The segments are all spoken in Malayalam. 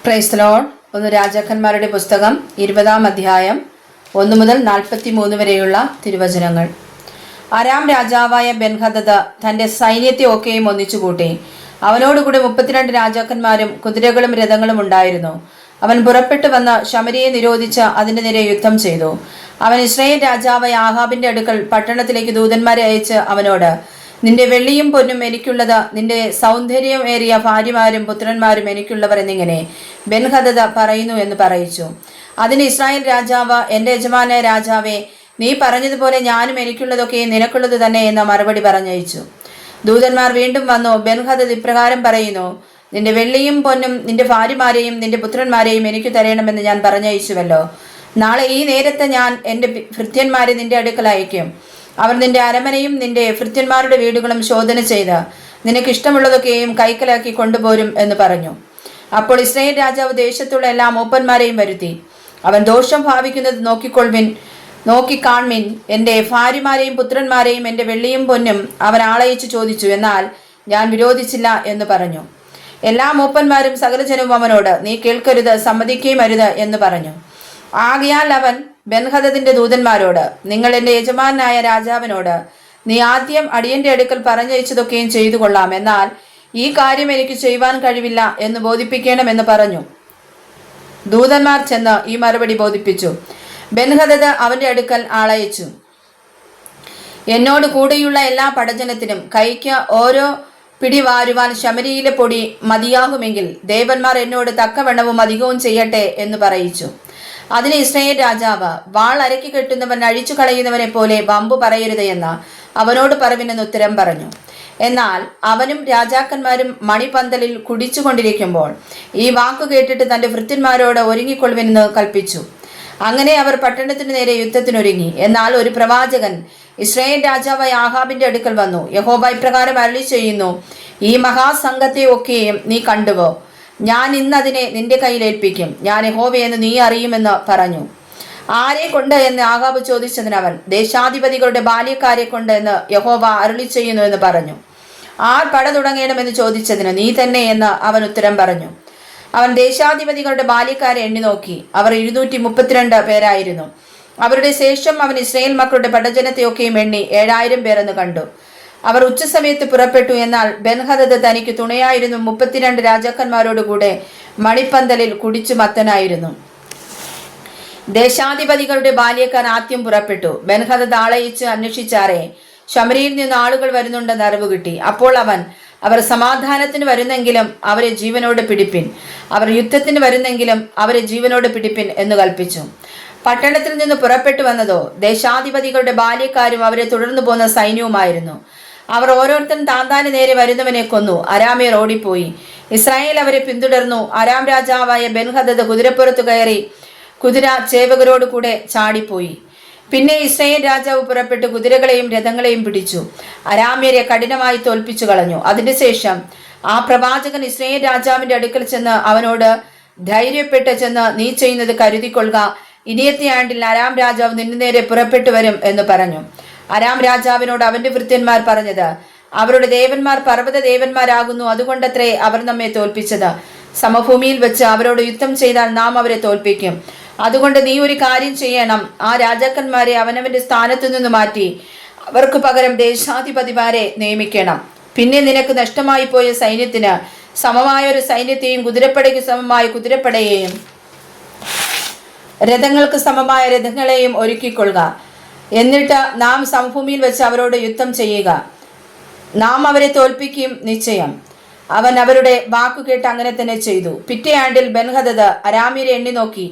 Praise the Lord. ഒന്ന് രാജാക്കന്മാരുടെ പുസ്തകം 20-ാം അധ്യായം 1 മുതൽ 43 വരെയുള്ള തിരുവചനങ്ങൾ. അരാം രാജാവായ ബെൻഹദദ് തന്റെ സൈന്യത്തെ ഒക്കെയും ഒന്നിച്ചുകൂട്ടി. അവനോടുകൂടി 32 രാജാക്കന്മാരും കുതിരകളും രഥങ്ങളും ഉണ്ടായിരുന്നു. അവൻ പുറപ്പെട്ടു വന്ന് ശമരിയെ നിരോധിച്ച് അതിന്റെ നേരെ യുദ്ധം ചെയ്തു. അവൻ ഇസ്രായേൽ രാജാവായ ആഹാബിന്റെ അടുക്കൽ പട്ടണത്തിലേക്ക് ദൂതന്മാരെ അയച്ച് അവനോട്, നിന്റെ വെള്ളിയും പൊന്നും എനിക്കുള്ളത്, നിന്റെ സൗന്ദര്യമേറിയ ഭാര്യമാരും പുത്രന്മാരും എനിക്കുള്ളവർ എന്നിങ്ങനെ ബെൻഹദദ് പറയുന്നു എന്ന് പറയിച്ചു. അതിന് ഇസ്രായേൽ രാജാവ്, എന്റെ യജമാനായ രാജാവേ, നീ പറഞ്ഞതുപോലെ ഞാനും എനിക്കുള്ളതൊക്കെ നിനക്കുള്ളത് തന്നെ എന്ന മറുപടി പറഞ്ഞയച്ചു. ദൂതന്മാർ വീണ്ടും വന്നു, ബെൻഹദദ് ഇപ്രകാരം പറയുന്നു, നിന്റെ വെള്ളിയും പൊന്നും നിന്റെ ഭാര്യമാരെയും നിന്റെ പുത്രന്മാരെയും എനിക്ക് തരണമെന്ന് ഞാൻ പറഞ്ഞയച്ചുവല്ലോ. നാളെ ഈ നേരത്തെ ഞാൻ എൻ്റെ ഭൃത്യന്മാരെ നിന്റെ അടുക്കൽ അയക്കും. അവർ നിന്റെ അരമനയും നിന്റെ ഭൃത്യന്മാരുടെ വീടുകളും ശോധന ചെയ്ത് നിനക്ക് ഇഷ്ടമുള്ളതൊക്കെയും കൈക്കലാക്കി കൊണ്ടുപോരും എന്ന് പറഞ്ഞു. അപ്പോൾ ഇസ്രായേൽ രാജാവ് ദേശത്തുള്ള എല്ലാ മൂപ്പന്മാരെയും വരുത്തി, അവൻ ദോഷം ഭാവിക്കുന്നത് നോക്കിക്കാൺമിൻ. എൻ്റെ ഭാര്യമാരെയും പുത്രന്മാരെയും എൻ്റെ വെള്ളിയും പൊന്നും അവൻ ആളയച്ച് ചോദിച്ചു, എന്നാൽ ഞാൻ വിരോധിച്ചില്ല എന്ന് പറഞ്ഞു. എല്ലാ മൂപ്പന്മാരും സകല ജനവും അവനോട്, നീ കേൾക്കരുത്, സമ്മതിക്കുകയും അരുത് എന്ന് പറഞ്ഞു. ആകയാൽ അവൻ ബെൻഹദദിന്റെ ദൂതന്മാരോട്, നിങ്ങൾ എൻ്റെ യജമാനായ രാജാവിനോട്, നീ ആദ്യം അടിയന്റെ അടുക്കൽ പറഞ്ഞയച്ചതൊക്കെയും ചെയ്തു കൊള്ളാം, എന്നാൽ ഈ കാര്യം എനിക്ക് ചെയ്യുവാൻ കഴിവില്ല എന്ന് ബോധിപ്പിക്കണമെന്ന് പറഞ്ഞു. ദൂതന്മാർ ചെന്ന് ഈ മറുപടി ബോധിപ്പിച്ചു. ബെൻഹദദ് അവന്റെ അടുക്കൽ ആളയച്ചു, എന്നോട് കൂടെയുള്ള എല്ലാ പടജനത്തിനും കൈക്ക് ഓരോ പിടി വാരുവാൻ ശമരിയിലെ പൊടി മതിയാകുമെങ്കിൽ ദേവന്മാർ എന്നോട് തക്കവണ്ണവും അധികവും ചെയ്യട്ടെ എന്ന് പറയിച്ചു. അതിന് ഇസ്രായേൽ രാജാവ്, വാൾ അരക്കി കെട്ടുന്നവൻ അഴിച്ചു കളയുന്നവനെ പോലെ വമ്പു പറയരുത് എന്ന് അവനോട് പറവിനെന്ന് ഉത്തരം പറഞ്ഞു. എന്നാൽ അവനും രാജാക്കന്മാരും മണിപന്തലിൽ കുടിച്ചുകൊണ്ടിരിക്കുമ്പോൾ ഈ വാക്കു കേട്ടിട്ട് തന്റെ ഭൃത്യന്മാരോട് ഒരുങ്ങിക്കൊള്ളുവെന്ന് കൽപ്പിച്ചു. അങ്ങനെ അവർ പട്ടണത്തിന് നേരെ യുദ്ധത്തിനൊരുങ്ങി. എന്നാൽ ഒരു പ്രവാചകൻ ഇസ്രായേൽ രാജാവായ ആഹാബിന്റെ അടുക്കൽ വന്നു, യഹോവ ഇപ്രകാരം അരുളി ചെയ്യുന്നു, ഈ മഹാസംഘത്തെ ഒക്കെയും നീ കണ്ടുവോ? ഞാൻ ഇന്നതിനെ നിന്റെ കയ്യിലേൽപ്പിക്കും. ഞാൻ യഹോവയെന്ന് നീ അറിയുമെന്ന് പറഞ്ഞു. ആരെ കൊണ്ട് എന്ന് ആഹാബ് ചോദിച്ചതിന് അവൻ, ദേശാധിപതികളുടെ ബാല്യക്കാരെ കൊണ്ട് എന്ന് യഹോവ അരുളി ചെയ്യുന്നു എന്ന് പറഞ്ഞു. ആർ പട തുടങ്ങണമെന്ന് ചോദിച്ചതിന്, നീ തന്നെ എന്ന് അവൻ ഉത്തരം പറഞ്ഞു. അവൻ ദേശാധിപതികളുടെ ബാല്യക്കാരെ എണ്ണി നോക്കി. അവർ 232 പേരായിരുന്നു. അവരുടെ ശേഷം അവൻ ഇസ്രായേൽ മക്കളുടെ പടജനത്തെയൊക്കെയും എണ്ണി 7000 പേരെന്ന് കണ്ടു. അവർ ഉച്ചസമയത്ത് പുറപ്പെട്ടു. എന്നാൽ ബെൻഹദദ് തനിക്ക് തുണയായിരുന്നു 32 രാജാക്കന്മാരോടുകൂടെ മണിപ്പന്തലിൽ കുടിച്ചു മത്തനായിരുന്നു. ദേശാധിപതികളുടെ ബാല്യക്കാർ ആദ്യം പുറപ്പെട്ടു. ബെൻഹദദ് ആളയച്ച് അന്വേഷിച്ചാറെ ശമരിയിൽ നിന്ന് ആളുകൾ വരുന്നുണ്ടെന്ന് അറിവ് കിട്ടി. അപ്പോൾ അവർ സമാധാനത്തിന് വരുന്നെങ്കിലും അവരെ ജീവനോട് പിടിപ്പിൻ, അവർ യുദ്ധത്തിന് വരുന്നെങ്കിലും അവരെ ജീവനോട് പിടിപ്പിൻ എന്ന് കൽപ്പിച്ചു. പട്ടണത്തിൽ നിന്ന് പുറപ്പെട്ടു വന്നതോ ദേശാധിപതികളുടെ ബാല്യക്കാരും അവരെ തുടർന്നു പോന്ന സൈന്യവുമായിരുന്നു. അവർ ഓരോരുത്തരും താന്താന് നേരെ വരുന്നവനെ കൊന്നു. അരാമ്യർ ഓടിപ്പോയി. ഇസ്രായേൽ അവരെ പിന്തുടർന്നു. അരാം രാജാവായ ബെൻഹദദ് കുതിരപ്പുറത്തു കയറി കുതിര ചേവകരോട് കൂടെ ചാടിപ്പോയി. പിന്നെ ഇസ്രായേൽ രാജാവ് പുറപ്പെട്ട് കുതിരകളെയും രഥങ്ങളെയും പിടിച്ചു. അരാമ്യരെ കഠിനമായി തോൽപ്പിച്ചു കളഞ്ഞു. അതിനുശേഷം ആ പ്രവാചകൻ ഇസ്രായേൽ രാജാവിന്റെ അടുക്കൽ ചെന്ന് അവനോട് ധൈര്യപ്പെട്ട് ചെന്ന്, നീ ചെയ്യുന്നത് കരുതിക്കൊള്ളുക, ഇനിയത്തെ ആണ്ടിൽ അരാം രാജാവ് നിന്റെ നേരെ പുറപ്പെട്ടു വരും എന്ന് പറഞ്ഞു. അരാം രാജാവിനോട് അവന്റെ ഭൃത്യന്മാർ പറഞ്ഞത്, അവരുടെ ദേവന്മാർ പർവ്വത ദേവന്മാരാകുന്നു, അതുകൊണ്ടത്രേ അവർ നമ്മെ തോൽപ്പിച്ചത്. സമഭൂമിയിൽ വെച്ച് അവരോട് യുദ്ധം ചെയ്താൽ നാം അവരെ തോൽപ്പിക്കും. അതുകൊണ്ട് നീ ഒരു കാര്യം ചെയ്യണം, ആ രാജാക്കന്മാരെ അവനവന്റെ സ്ഥാനത്തു നിന്ന് മാറ്റി അവർക്ക് പകരം ദേശാധിപതിമാരെ നിയമിക്കണം. പിന്നെ നിനക്ക് നഷ്ടമായി പോയ സൈന്യത്തിന് സമമായ ഒരു സൈന്യത്തെയും കുതിരപ്പടയ്ക്ക് സമമായ കുതിരപ്പടയെയും രഥങ്ങൾക്ക് സമമായ രഥങ്ങളെയും ഒരുക്കിക്കൊള്ളുക. എന്നിട്ട് നാം സമഭൂമിയിൽ വെച്ച് അവരോട് യുദ്ധം ചെയ്യുക. നാം അവരെ തോൽപ്പിക്കും നിശ്ചയം. അവൻ അവരുടെ വാക്കു കേട്ട് അങ്ങനെ തന്നെ ചെയ്തു. പിറ്റേ ആണ്ടിൽ ബെൻഹദദ് അരാമ്യരെ എണ്ണി നോക്കി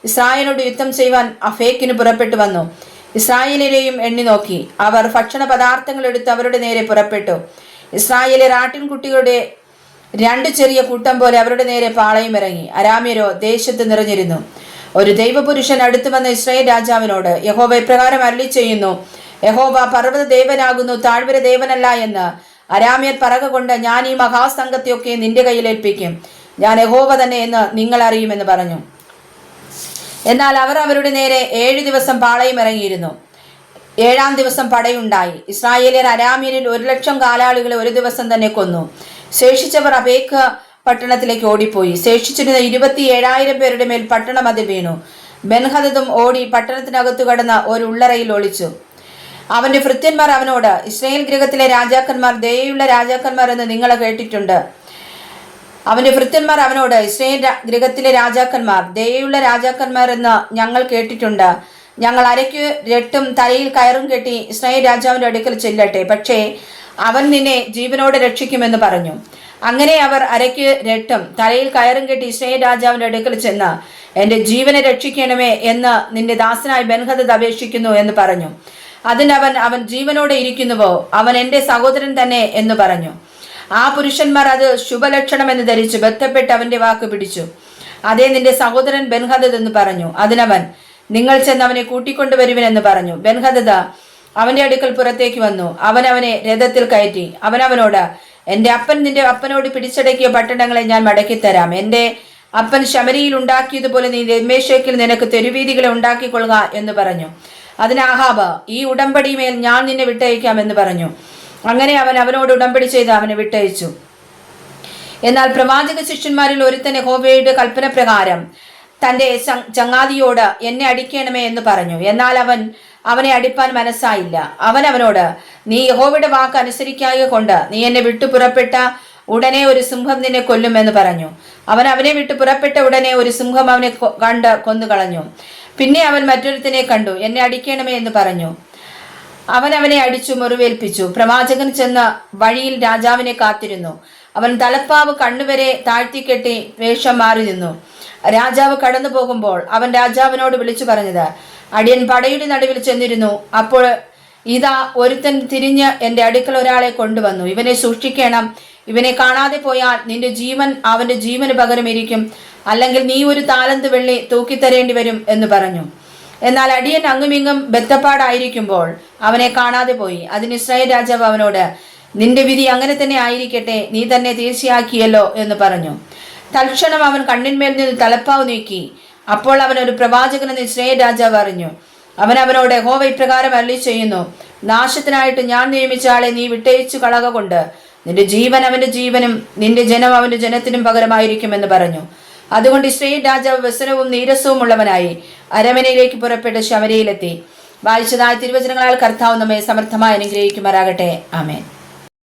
ഇസ്രായേലിനോട് യുദ്ധം ചെയ്യുവാൻ അഫേക്കിന് പുറപ്പെട്ടു വന്നു. ഇസ്രായേലിനെയും എണ്ണി നോക്കി. അവർ ഭക്ഷണ പദാർത്ഥങ്ങൾ എടുത്ത് അവരുടെ നേരെ പുറപ്പെട്ടു. ഇസ്രായേലിലെ ആട്ടിൻകുട്ടികളുടെ 2 ചെറിയ കൂട്ടം പോലെ അവരുടെ നേരെ പാളയം ഇറങ്ങി. അരാമ്യരോ ദേശത്ത് നിറഞ്ഞിരുന്നു. ഒരു ദൈവപുരുഷൻ അടുത്തു വന്ന ഇസ്രായേൽ രാജാവിനോട്, യഹോവ ഇപ്രകാരം അരുളി ചെയ്യുന്നു, യഹോവ പർവ്വത ദേവനാകുന്നു, താഴ്വര ദേവനല്ല എന്ന് അരാമ്യർ പറകൊണ്ട്, ഞാൻ ഈ മഹാസംഘത്തെയൊക്കെ നിന്റെ കയ്യിൽ ഏൽപ്പിക്കും. ഞാൻ യഹോവ തന്നെ എന്ന് നിങ്ങൾ അറിയുമെന്ന് പറഞ്ഞു. എന്നാൽ അവർ അവരുടെ നേരെ 7 ദിവസം പാളയം ഇറങ്ങിയിരുന്നു. 7-ാം ദിവസം പടയുണ്ടായി. ഇസ്രായേലിയർ അരാമ്യരിൽ 1,00,000 കാലാളുകളെ ഒരു ദിവസം തന്നെ കൊന്നു. ശേഷിച്ചവർ അബേക്ക് പട്ടണത്തിലേക്ക് ഓടിപ്പോയി. ശേഷിച്ചിരുന്ന 27,000 പേരുടെ മേൽ പട്ടണം അതിൽ വീണു. ബെൻഹദദും ഓടി പട്ടണത്തിനകത്തു കടന്ന് ഒരു ഉള്ളറയിൽ ഒളിച്ചു. അവന്റെ ഭൃത്യന്മാർ അവനോട്, ഇസ്രായേൽ ഗൃഹത്തിലെ രാജാക്കന്മാർ ദയയുള്ള രാജാക്കന്മാർ എന്ന് നിങ്ങൾ കേട്ടിട്ടുണ്ട്. അവന്റെ ഭൃത്യന്മാർ അവനോട്, ഇസ്രായേൽ ഗൃഹത്തിലെ രാജാക്കന്മാർ ദയയുള്ള രാജാക്കന്മാർ എന്ന് ഞങ്ങൾ കേട്ടിട്ടുണ്ട്. ഞങ്ങൾ അരയ്ക്ക് രട്ടും തലയിൽ കയറും കെട്ടി ഇസ്രായേൽ രാജാവിന്റെ അടുക്കൽ ചെല്ലട്ടെ, പക്ഷേ അവൻ നിന്നെ ജീവനോടെ രക്ഷിക്കുമെന്ന് പറഞ്ഞു. അങ്ങനെ അവർ അരയ്ക്ക് രട്ടും തലയിൽ കയറും കെട്ടി ഇസ്രായേൽ രാജാവിന്റെ അടുക്കൽ ചെന്ന്, എന്റെ ജീവനെ രക്ഷിക്കണമേ എന്ന് നിന്റെ ദാസനായ ബെൻഹദദ് അപേക്ഷിക്കുന്നു എന്ന് പറഞ്ഞു. അതിനവൻ, അവൻ ജീവനോടെ ഇരിക്കുന്നുവോ? അവൻ എന്റെ സഹോദരൻ തന്നെ എന്ന് പറഞ്ഞു. ആ പുരുഷന്മാർ അത് ശുഭലക്ഷണമെന്ന് ധരിച്ച് ബന്ധപ്പെട്ട് അവന്റെ വാക്ക് പിടിച്ചു. അതേ, നിന്റെ സഹോദരൻ ബെൻഹദദ് എന്ന് പറഞ്ഞു. അതിനവൻ, നിങ്ങൾ ചെന്ന് അവനെ കൂട്ടിക്കൊണ്ടുവരുവിനെന്ന് പറഞ്ഞു. ബെൻഹദദ് അവന്റെ അടുക്കൽ പുറത്തേക്ക് വന്നു. അവനെ രഥത്തിൽ കയറ്റി. അവനോട്, എന്റെ അപ്പൻ നിന്റെ അപ്പനോട് പിടിച്ചടക്കിയ പട്ടണങ്ങളെ ഞാൻ മടക്കിത്തരാം. എന്റെ അപ്പൻ ശമരിയിൽ ഉണ്ടാക്കിയതുപോലെ നീ ദമ്മേശേക്കിൽ നിനക്ക് തെരുവീതികളെ ഉണ്ടാക്കിക്കൊള്ളുക എന്ന് പറഞ്ഞു. അതിന് ആഹാബ്, ഈ ഉടമ്പടിമേൽ ഞാൻ നിന്നെ വിട്ടയക്കാം എന്ന് പറഞ്ഞു. അങ്ങനെ അവനോട് ഉടമ്പടി ചെയ്ത് അവനെ വിട്ടയച്ചു. എന്നാൽ പ്രവാചക ശിഷ്യന്മാരിൽ ഒരുത്തൻ യഹോവയുടെ കൽപ്പന പ്രകാരം തന്റെ ചങ്ങാതിയോട്, എന്നെ അടിക്കണമേ എന്ന് പറഞ്ഞു. എന്നാൽ അവനെ അടിപ്പാൻ മനസ്സായില്ല. അവനോട്, നീ യഹോവയുടെ വാക്ക് അനുസരിക്കായ കൊണ്ട് നീ എന്നെ വിട്ടു പുറപ്പെട്ട ഉടനെ ഒരു സിംഹം നിന്നെ കൊല്ലുമെന്ന് പറഞ്ഞു. അവനെ വിട്ടു പുറപ്പെട്ട ഉടനെ ഒരു സിംഹം അവനെ കണ്ട് കൊന്നുകളഞ്ഞു. പിന്നെ അവൻ മറ്റൊരുത്തനെ കണ്ടു. എന്നെ അടിക്കണമേ എന്ന് പറഞ്ഞു. അവനെ അടിച്ചു മുറിവേൽപ്പിച്ചു. പ്രവാചകൻ ചെന്ന് വഴിയിൽ രാജാവിനെ കാത്തിരുന്നു. അവൻ തലപ്പാവ് കണ്ണുവരെ താഴ്ത്തിക്കെട്ടി വേഷം മാറി നിന്നു. രാജാവ് കടന്നു പോകുമ്പോൾ അവൻ രാജാവിനോട് വിളിച്ചു പറഞ്ഞത്, അടിയൻ പടയുടെ നടുവിൽ ചെന്നിരുന്നു. അപ്പോൾ ഇതാ ഒരുത്തൻ തിരിഞ്ഞ് എന്റെ അടുക്കൽ ഒരാളെ കൊണ്ടുവന്നു. ഇവനെ സൂക്ഷിക്കണം. ഇവനെ കാണാതെ പോയാൽ നിന്റെ ജീവൻ അവന്റെ ജീവന് പകരം ഇരിക്കും, അല്ലെങ്കിൽ നീ ഒരു താലന്ത് വെള്ളി തൂക്കിത്തരേണ്ടി വരും എന്ന് പറഞ്ഞു. എന്നാൽ അടിയൻ അങ്ങുമിങ്ങും ബദ്ധപ്പാടായിരിക്കുമ്പോൾ അവനെ കാണാതെ പോയി. അതിന് ഇസ്രായേൽ രാജാവ് അവനോട്, നിന്റെ വിധി അങ്ങനെ തന്നെ ആയിരിക്കട്ടെ, നീ തന്നെ തീർച്ചയാക്കിയല്ലോ എന്ന് പറഞ്ഞു. തൽക്ഷണം അവൻ കണ്ണിന്മേൽ നിന്ന് തലപ്പാവ് നീക്കി. അപ്പോൾ അവൻ ഒരു പ്രവാചകനെന്ന് ഇസ്രായേൽ രാജാവ് അറിഞ്ഞു. അവനോട്, യഹോവ ഇപ്രകാരം അരുളി ചെയ്യുന്നു, നാശത്തിനായിട്ട് ഞാൻ നിയമിച്ച ആളെ നീ വിട്ടയച്ചു കളക കൊണ്ട് നിന്റെ ജീവൻ അവന്റെ ജീവനും നിന്റെ ജനം അവന്റെ ജനത്തിനും പകരമായിരിക്കുമെന്ന് പറഞ്ഞു. അതുകൊണ്ട് ഇസ്രായേൽ രാജാവ് വ്യസനവും നീരസവും ഉള്ളവനായി അരമനയിലേക്ക് പുറപ്പെട്ട് ശമരിയിലെത്തി. വായിച്ചതായ തിരുവചനങ്ങളാൽ കർത്താവ് നമ്മെ സമർത്ഥമായി അനുഗ്രഹിക്കുമാറാകട്ടെ. ആമേൻ.